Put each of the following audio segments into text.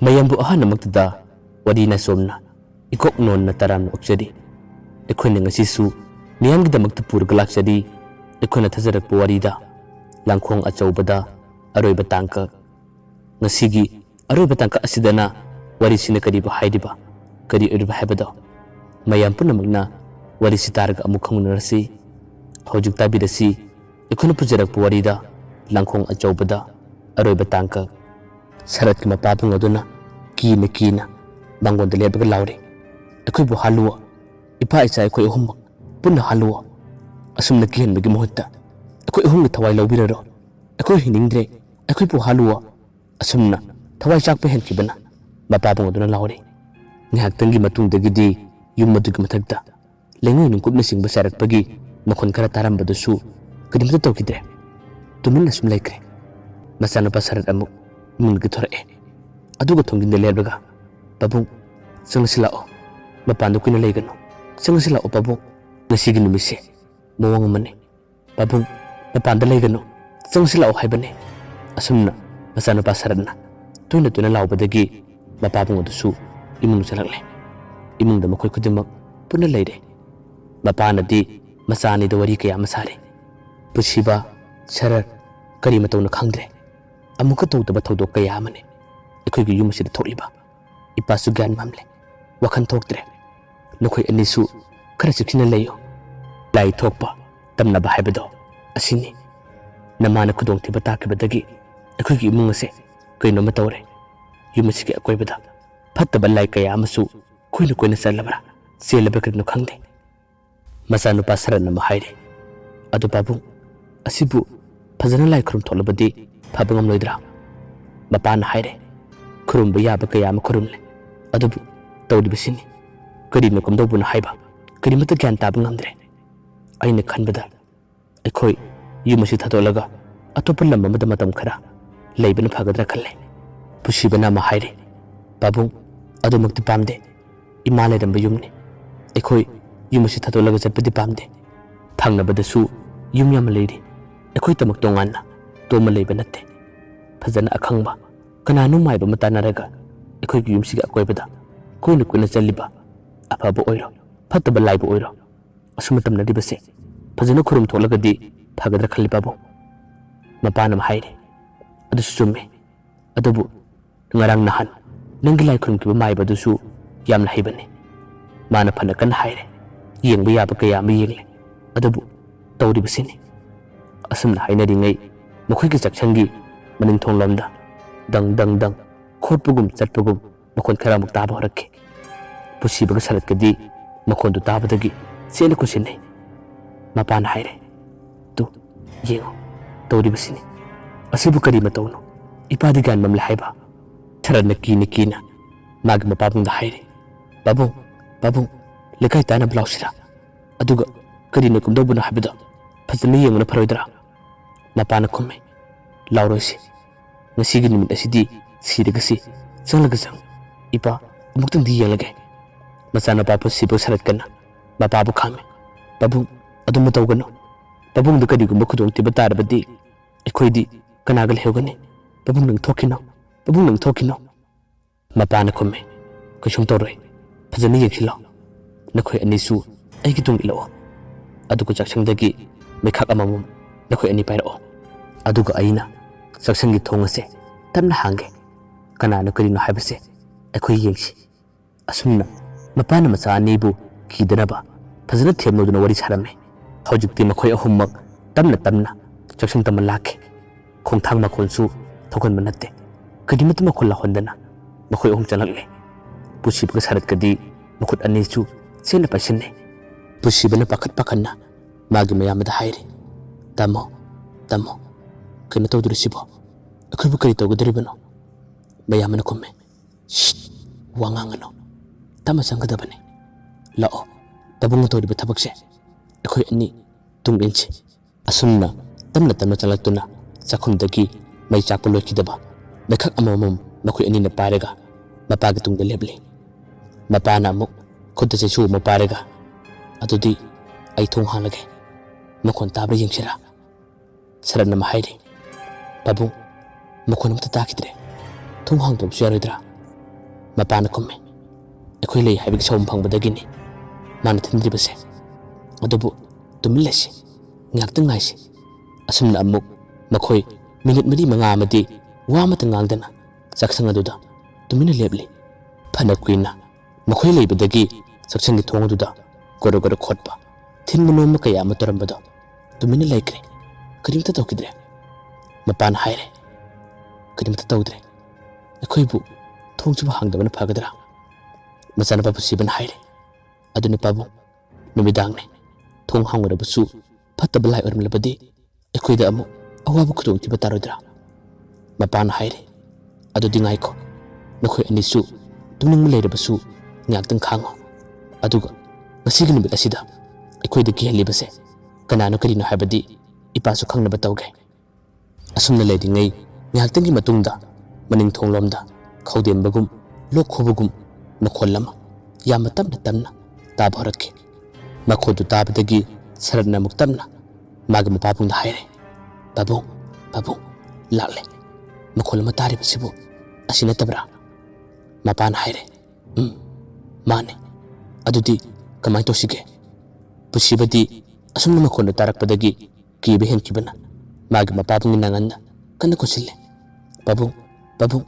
mayambu ahanamagtada wadi na somna ikok non na taram okjadi ekhone ngasisu miyamgidamagta purga laksadi ekhone thajarakpa warida Langkhong Achoubada Aroiba tangka ngasigi Aroiba tangka asidana warisina kariba haidiba kari uriba haibado mayam punamagna warisi targa amuk khangmunarasi hojik tabirasi ekhone pujarakpa warida Langkhong Achoubada Aroiba tangka sarat ki mapapung aduna kina bangonda lebaga laure akhoi bu haluwa ipa icha akhoi ohum punna haluwa asumna kihen magi mohutta akhoi ohum thawai lawbiraro akhoi hiningdre akhoi bu haluwa asumna thawai chak pe hen kibana mapapung aduna laure ngihaktangi matungdagidi yum madugi mathagda lengoi nungkupna singba sarakpagi makhon khara tarambadasu kadimta tawkidre tuminna sum laikre masana pasarat amuk mungi thore aduga thonginde lebaga babung sangsilao mapandu kuna leigano sangsilao babung ngasigi numise mawang mane babung mapanda leigano sangsilao haibane asumna masana pasarana tuna laubadagi mapabung adusu imung chalakle imung da makhoi kudimak puna leire mapana di masani da wari kaya masare pusiba sarar kari matawna khangdre amuka tawdaba thawdok kaya amane akhoi yum sida tholiba ipasu gan mamle wakhan thoktre nokhoi anisu khara chikina leyo lai thokpa tamna ba haibado asini namana khudong thiba takibadagi akhoi gi imung ase kaino ma tawre yum sigi akoibada phattaba lai kaya amasu koina salabra selaba kadno khangde masanu pasarana ma haire adu babu asibu phajana lai khrum tholabadi phabangam loidra mapana haire khrum ba yaba kaya ma khurumle adubu tawdi bisini kari no kamdo buna haiba kari mata gyan tab ngamdre aina khanbada akhoi yumasi thatolaga atopa lamma mada matam khara leibana phagadra khalle pushibana ma haire babu adu mukti pamde imale damba yumne akhoi yumasi thatolaga chapdi pamde thangna badasu yum yam leiri akhoi tamak tonganna toma leiba natte phajana akhangba kananu maiba mata naraga akhoi gi yumsi ga koibada koina chaliba afaba oiro phattaba laiba oiro asumatam nadibase phajana khurum tholagadi phagadra khalli babu mapana ma haire adu sume adubu ngarang nahan nangi lai khun ki maiba dusu yamna haibane mana phana kan haire yengba yaba kaya ma yengle adubu tawribasini asumna hainari ngai makhoi ki chakchangi maning thonglomda dang khotpugum chatpugum makhon khara muk taba horakhe pusibaga saratkadi makhon du tabadagi sele kusine mapan haire tu yengo tawri basini asibu kari matawno ipadi gan mamla haiba tharana kina mag mapabung da haire babu lekai tana blausira aduga kari ne kumdo buna habida phajani yengna pharoidra mapana khumme lauroisi ngasigi nimit asidi siragasi changlagajang ipa amuktung di yelage masana papa sibo sarat kana babu khame babu adum tawgano babung da kadi gumba khudong tiba tarabadi ekhoidi kanagal hewgani babung nang thokino mapana khumme kashum toroi phajani yekhilo nakhoi anisu aigi tung ilo aduko chakchangdagi mekhak amamum nakhoi ani pairo aduga aina saksangi thongase tamna hange kanana karino haibase akhoi yengsi asumna mapana macha anibu kidanaba phajana themnoduna wari sarame hojikti makhoi ahummak tamna chaksang tam lakhe khongthang makhonsu thokan manatte kadimat makhol hondana makhoi ahum chalakle pusiba sarat kadi makhut anichu sena pasinne pusibana pakhanna magi mayamada haire tamo kena tawduri sibo akhoi bu kari tawgadribano mayamana komme wangangano tama sangadabane lao tabunga tawdi bathabakse akhoi ani tung inchi asumna tamna chalaktuna sakhundagi mai chakpolo kidaba nakhak amamam makhoi ani na parega mapagi tungda leble mapana mu khudda se chu maparega adudi ai thong halage makhon tabra yengsira sarana mahairi babu makhon amta takidre thong hangdom syaridra Mapana kumme. Akhoi lei haibig sawm phangbadagini. Mana thindribase. Adubu tumilasi. Ngaktang ngaisi. Asumna amuk makhoi minute mari manga amati wa mata ngangdana. Saksang aduda tumina lebli. Phana kuina makhoi leibadagi saksangi thong aduda goro goro khotpa. Thin monoma kaya amatorambado. Tumina laikre. Karimta tawkidre. Mapana haire. Karimta tawdre. Akhoi bu thong chuba hangdabana phagadra. Masana papu siban haire. Aduni pabu numidangne. Thong hangurabasu fatta balai oramlabadi. Akhoi da amu awabu khudong tiba tarodra. Mapana haire. Adu dingai ko. Nakhoi anisu tumning mulerabasu ngaktang khango. Aduga ngasigi numit asida. Akhoi da kihalibase. Kanano karino habadi ipasu khangnaba tawge. Asumna leidingai ngaktanggi matungda maning thonglomda khawdembagum lokhobagum makhollama yama tamna tamna tabhorakki. Makhodu tabadagi saratna muktamna magi mapapungda haire. Babung babung lakle. Makhollama taribasibu asina tabra. Mapana haire. Mane. Adudi kamai tosige. Pusibadi asumna makhonda tarakpadagi kibe henkibana. Magi mapapungin nanganda kana kosille. Babung babung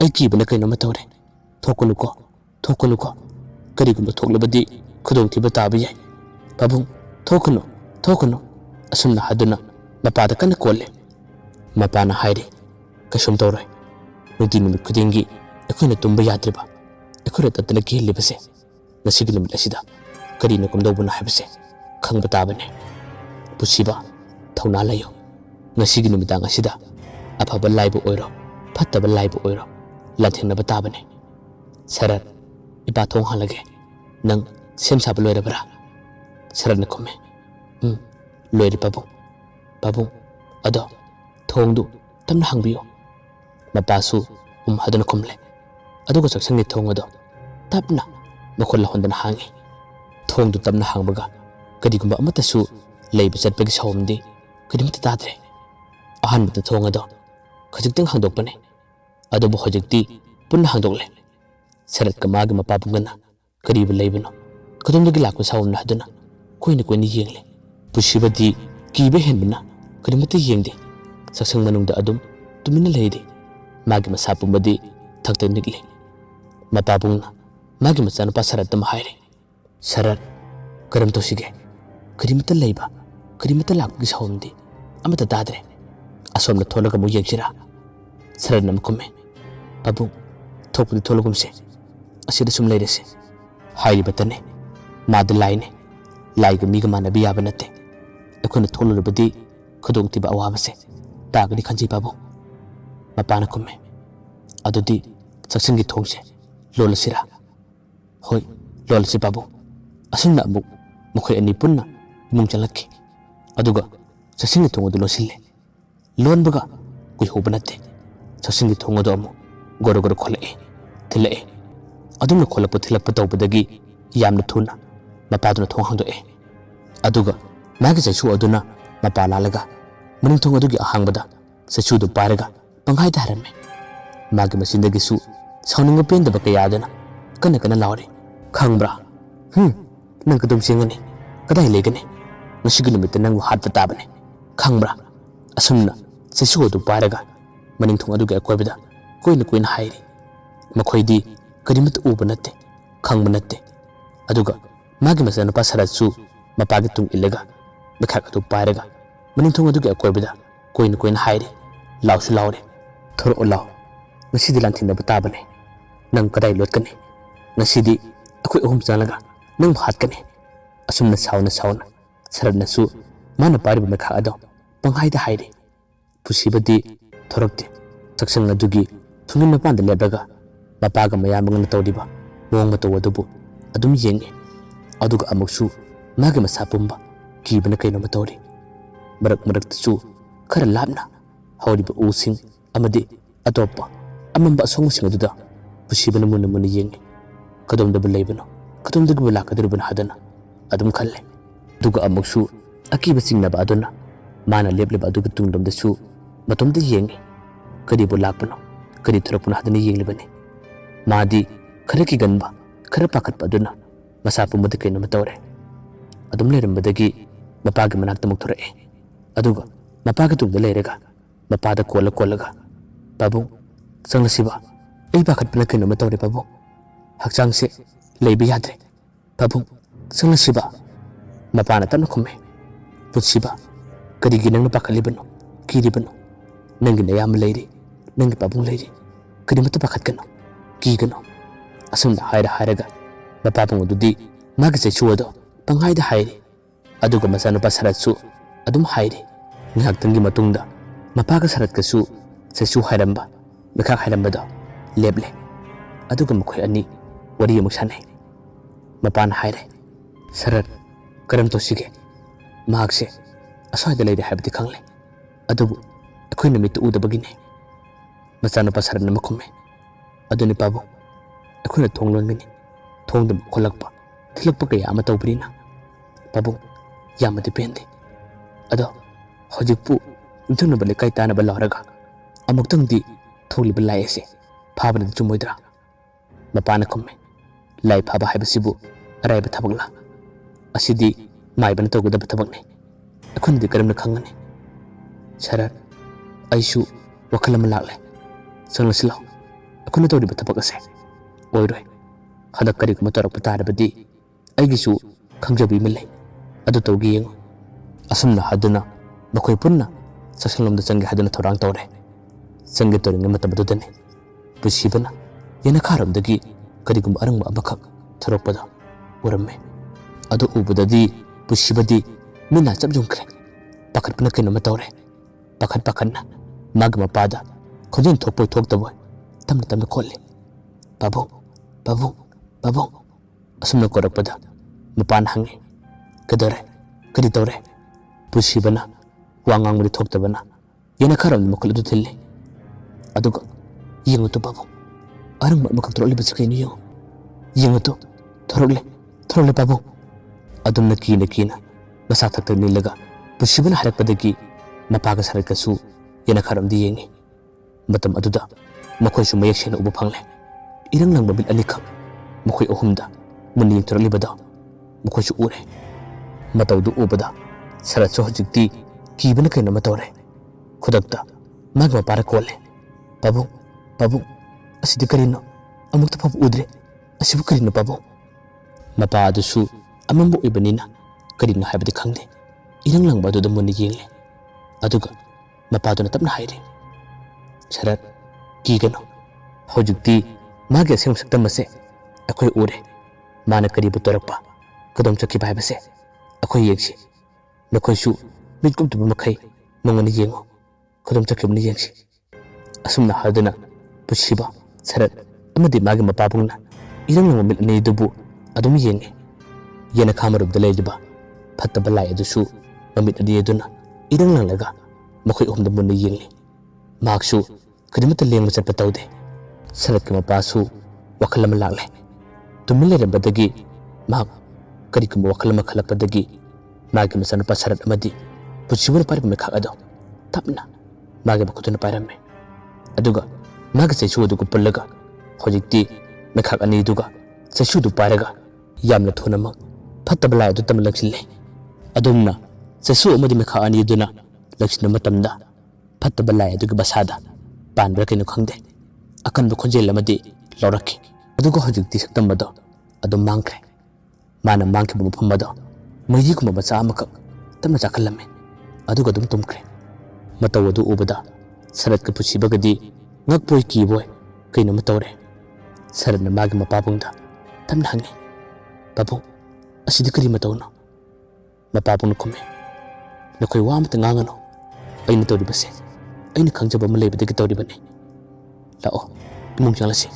ai kibana kaino matawre. Thokonuko thokonuko. Karigumba thoklabadi khudong tiba tabi yai. Babung thokono thokono. Asumna haduna mapada kana kolle. Mapana haire. Kasum tawre. Nuti numit khudingi akhoi tumba yadriba. Akhoi tatna kihilibase. Nasigi numit asida karina kumdawbuna habase khangba tabane. Pusiba thawna layo. Nasigi numitang asida afaba laibu oiro fattaba laibu oiro lathenaba tabane. Sarat ipa thong halage nang semsaba loirabra. Sarat na kumme. Loiri babung babung ado thongdu tamna hangbiyo. Mapasu hadana kumle. Aduga saksangi thong ado tapna makolla hondana hangi. Thongdu tamna hangbaga kadigumba amatasu leiba chatpagi sawmdi kadimta tadre. Ahanbata thong ado khajikting hangdokpane. Adubu hojikti punna hangdokle. Sarat kamagi mapapungana kariba leibano kadumdagi lakwa sawmna haduna koina koina yengle. Pusibadi kibe henbana kadimta yengde. Saksang manungda adum tumina leide. Magi masapumbadi thakta nikle. Mapapungna magi machanapa sarat tam haire. Sarat karam tosige karimta leiba karimta lakgi sawmdi amata tadre. Asomna tholaga mu yengsira. Sarat nam kumme. Babung thokpudi tholagumse asida sum leirese. Hairibatane madu laine laiga miga manabi yaba natte. Akhona tholurabadi khudong tiba awabase tagadi khanji babung. Mapana kumme. Adudi saksangi thongse lolasira. Hoi lolasi babung. Asumna amuk mukhoi ani punna imung chalakki. Aduga saksangi thongodu losille. Lon baga kui hobanate. Saksangi thongodu amu goro goro kholae thilae. Adumna kholappa thilappa tawbadagi yamna thuna mapaduna thong hangdoe. Aduga magi saisu aduna mapalalaga maning thong adugi ahangbada saisu du paraga panghai dharame. Magi masindagi su sauninga pendaba kayadana kana kana laure. Khangbra nang kadum singani kadai legane ngasigi numita nang hatpa tabane. Khangbra asumna saisu du paraga maning thong adugi akoibada koina koina hairi. Makhoidi karimata uba natte khangba natte. Aduga magi masana pasaratsu mapagi tung ilaga bekhak adu paraga maning thong adugi akoibada koina koina hairi. Lausu laure thoro olaw ngasidi lanthina batabane nang kadai lotkane. Ngasidi akhoi ahum chalaga nang hatkane. Asumna sauna sauna saratna su mana pariba mekha ado panghaida hairi. Pusibadi thorakte saksang adugi thungin mapanda lebaga mapaga mayamangna tawdiba mong mataw adubu adum yenge. Aduga amuksu magi masapumba kibana kaino matawri. Marak maraktasu khara lapna hawriba using amadi atopa amamba songmusing aduda pusibana muna muna yenge. Kadumdaba leibano kadumdagba lakadurubana hadana adum khalle. Aduga amuksu akiba singnaba aduna mana lebleba aduga tungdomdasu matomda yenge. Kadibu lakpano kadi thurapuna hadana yenglibane. Madi khara kiganba khara pakhatpa aduna masa pumada kainama tawre adum leirambadagi mapagi manakta muk thorake aduga mapagi tungda leiraga mapada kollaga pabung sanglasiba ai pakhatpana kainama tawre pabung hakchangse leiba yadre pabung sanglasiba mapana tamna khumme putsiba karigi nangna pakhalibano kiribano nangi nayam leiri nangi pabung leiri kadimata pakhatkano kigano asumna hairaga mapabung adudi magi chaichuado panghaida hairi aduga masanupa saratsu adum hairi ngaktangi matungda mapaga saratkasu chaichu hairamba mekha hairambada leble aduga makhoi ani wari amuk sanai mapana haire sarat karam tosige mahakse aswada leide habdi khangle adubu akhoi namit udabagine masanupa saratna makhumme aduni pabu akhoi thonglongani thongdam kholakpa thilakpa kaya ama tawbrina pabu yamadi pende ado hojikpu intuna bale kai tana balaraga amuktangdi tholi balai ase phabana chumoidra mapana khumme lai phaba haibasibu araiba thabakla asidi maibana tawgudaba thabakne akhundi karamna khangane sarar aishu wakalam lakle sanglasilo akhuna tawriba thabak ase oiroi hadak kari kuma tarak patarabadi aigisu khangjabi milai adu tawgi yengu asumna haduna bakoi punna sasalomda changi haduna thorang tawre changi toringa matabadudane pusibana yana kharamdagi karigum arangba abakhak thoroppada uramme adu ubudadi pusibadi mina chabjungkre pakhatpana kainama tawre pakhatna magma pada khojin thokpoi thoktaboy tamna kholle babu asumna korakpada mapan hange kadore kadi tawre pusibana wangang mudi thoktabana yana kharam makul du thille aduga yengutu babu arang makak troli bachakaini yengutu thorole babu adumna kina masa thakta nilaga pusibana harakpadagi mapaga sarakkasu yana kharam di yengi matam aduda makhoi su mayak sena ubu phangle irang lang mabil alikha makhoi ahumda muni yengtorali bada makhoi su ure matawdu ubada sarat so hojikti kibana kaina matawre khudakta magma para kolle babu asidi karino amukta pap udre asibu karino babu mapa adusu amambu ibanina karino haibadi khangde irang lang badu da muni yengle aduga mapa duna tapna haire sarat kigano hojikti magi asem saktamase akhoi ure mana karibu torakpa kadom chakki baibase akhoi yengsi nakhoi mitkum tu makai mangani yengo kadom chakki mani yengsi asumna haduna pusiba sarat amadi magi mapabungna irang mamil nei dubu adum yenge yena khamarub dalaiba phatta balai adusu mamit adi aduna irang langlaga makhoi omda munni yengli maksu kadimata lengma chatpa tawde sarat ki mapasu wakalam lakle tumile rabadagi mak karikuma wakalam khalakpadagi magi masanupa sarat amadi puchibur parib me khagado tapna magi bakutuna paramme aduga magi chaichu adugu pullaga hojikti me khagani duga chaichu du paraga yamna thunama phattabla adu tamlaksille adumna chaichu amadi me khagani duna laksina matamda phattabla adugu basada panbra kinu khangde akanba khonjel amadi lawrakki aduga hojikti saktamado adum mangkre mana mangki bu phamado maiji kuma bacha amakak tamna chakhallamme aduga dum tumkre matawadu ubada sarat ka puchibagadi ngakpoi kiboy kaino matawre sarat na magi mapabungda tamna hange babu asidi kari matawno mapabung khume nakoi wamta ngangano aina tawri base aina khangjaba ma leibadagi tawri bane lao imung changlasi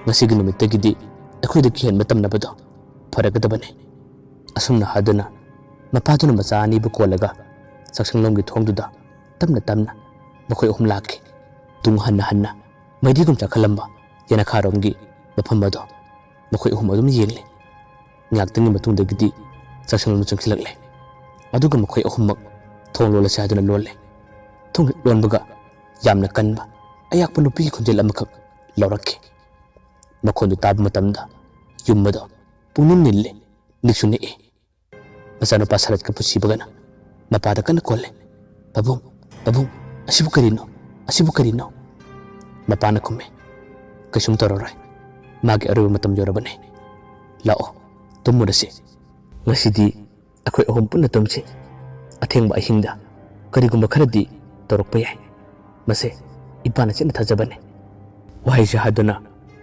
ngasi gi numit tagidi akhoi da kihan matam nabado faragadabane asumna haduna mapaduna macha ani bu kolaga saksanglomgi thongduda tamna makhoi ohum lakki tung hanna maidikum chakhalamba yana kharomgi mafamado makhoi ohum adum yengle ngaktangi matungdagidi saksanglom changsilakle aduga makhoi ohummak thonglola saduna lolle thong lonbaga yamna kanba ayakpa nupi khunjel amakak lawrakki Makhondu tabu matamda yummado pungnin nille niksu ni'i. Masanupa Sarat ka pusibagana mapada kana kolle. Babung, babung, asibu karino, asibu karino. Mapana kumme. Kasum tororay. Magi Aroiba matam yorabane. Lao, tumudasi. Ngasidi ako'y ahum na tumsi. Athengba ahingda karigumba kharadi torokpa yai. Mase ipana china thajabane. Wahai si haduna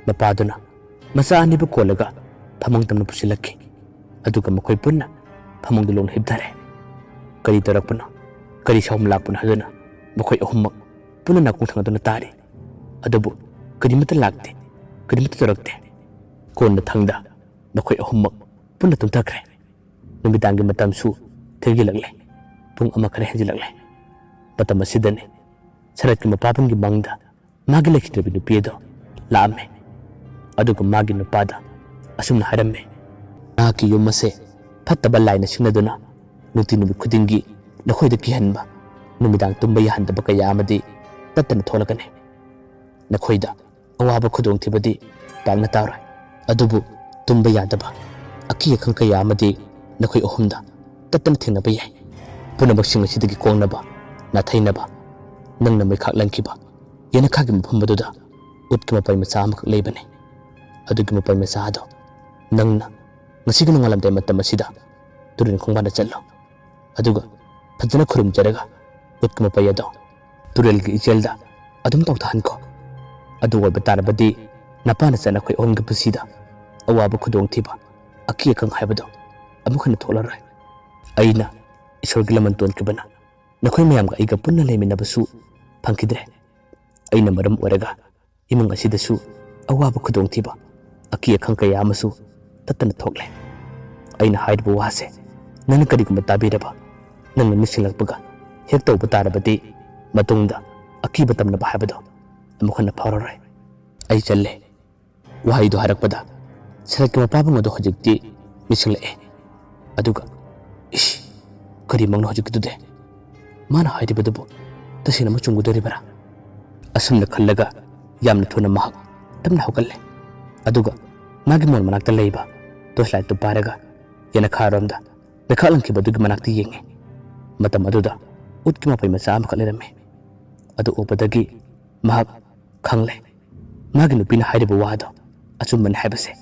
mapaduna masa aniba kolaga phamang tamna pusilakki. Aduga makoy punna phamang dulong hibdare. Kari torakpuna kari sawm lakpuna haduna makoy ahummak puna nakung thangaduna tari. Adubu kari mata lakte kari mata torakte. Konna thangda makoy ahummak puna tumtakre. Numidangi matamsu thirgilagle. Pung ama khare henjilagle. Matam asidane Sarat ki mapapang gi mangda magi lekhitrabi nupido laame. Aduga magi nupada asumna haramme. Naki yumase fattaba laina sinaduna nuti nubi khudingi nakhoida kihanba numidang tumba yahandaba kaya amadi tattana tholagane. Nakhoida awaba khudong thibadi pangna taroy. Adubu tumba yadaba akiya khang kaya amadi nakhoi ahumda tattana thingnaba yai. Punamak sing asidagi kongnaba nathainaba nangna maikhak langkiba yana khagi mafam baduda utki mapai macha amakak leibane. Adugi mapai macha ado nangna ngasiga nungalamday matam asida turin khongbanda challo. Aduga fajana khurumjaraga utki mapai ado turelgi ijelda adum tawthahanko. Adu oiba tarabadi napana chana khoi ahumgi pusida awaba khudong thiba akiya khang haibado amukhana tholarai. Aina Isorgi laman tuan kibana nakhoi mayam ga iga punna leiminabasu phangkidre. Aina maram oraga imang asidasu awaba khudong thiba akiya khang kaya amasu tattana thokle. Aina haidba wase nana karigumba tabiraba nangna nisilakpaga hek tawba tarabadi matungda akiba tamnaba haibado amukhana phararai. Ai challe wahaido harakpada Sarat ki mapabang ado hojikti misinglae. Aduga ish kari mangna hojikitude mana haidibadabu tasina machungudoribara. Asumna khallaga yamna thuna mahak tamna hokalle. Aduga magi mon manakta leiba toslai tu paraga yana kharomda bekhalanki badugi manakti yenge. Matam aduda utki mapai macha am khalerame. Adu upadagi mahak khangle magi nupina haidiba wado achumban haibase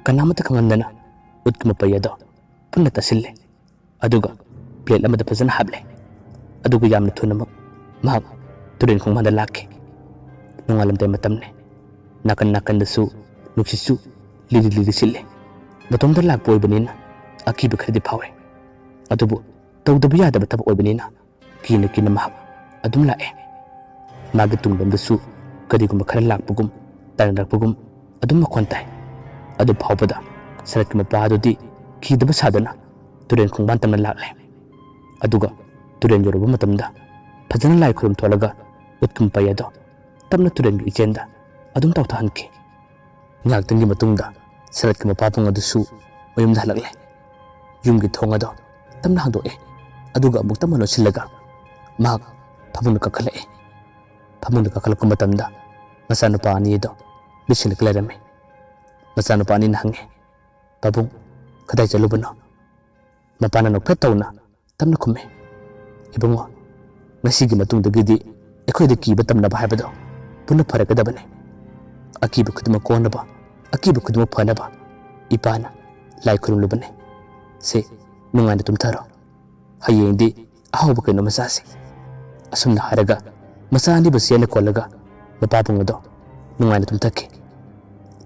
kanamata khangandana utki mapai ado punna tasille. Aduga plate lamada fazana hable. Aduga yamna thunamak mahak turin khongmanda lakhe. Nungalamday matamne nakan dasu nuksisu liri sille. Matomda lakpo oibanina akiba khardi phawe. Adubu tawdaba yadaba tabak oibanina kina mahak adum lae. Magi tungdamdasu karigumba khara lakpagum taranrakpagum adum makhon tai. Adu phawbada Sarat ki mapa adudi kidaba sadana turen khongban tamna lakle. Aduga turen yoruba matamda fajana lai khurum tholaga utkum payado tamna turen gi ichenda adum tawthahanki. Ngaktangi matungda Sarat ki mapapang adusu mayumda halakle. Yumgi thongado tamna hangdoe. Aduga amuk tamano silaga mahak phamungda kakhalae. Phamungda kakhalakpa matamda masanupa anido bisilak lerame. Masanupa ani hange babung kadai chalubano. Mapana nokpet tawna tamna khumme. Ibungo ngasigi matungdagidi ekhoida kiba tamnaba haibado punna pharagadabane. Akiba khuduma konaba akiba khuduma phanaba ipana lai khurumlubane. Se nungaina tumtharo hayengdi ahawba kaino masasi. Asumna haraga masa ani basiyana kollaga mapapang ado nungaina tumthakki.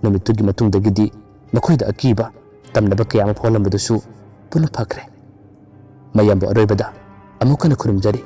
Numitugi matungdagidi makhoida akiba tamnaba kaya mapholambadusu punna phakre. Mayambo Aroibada amukana khurumjari.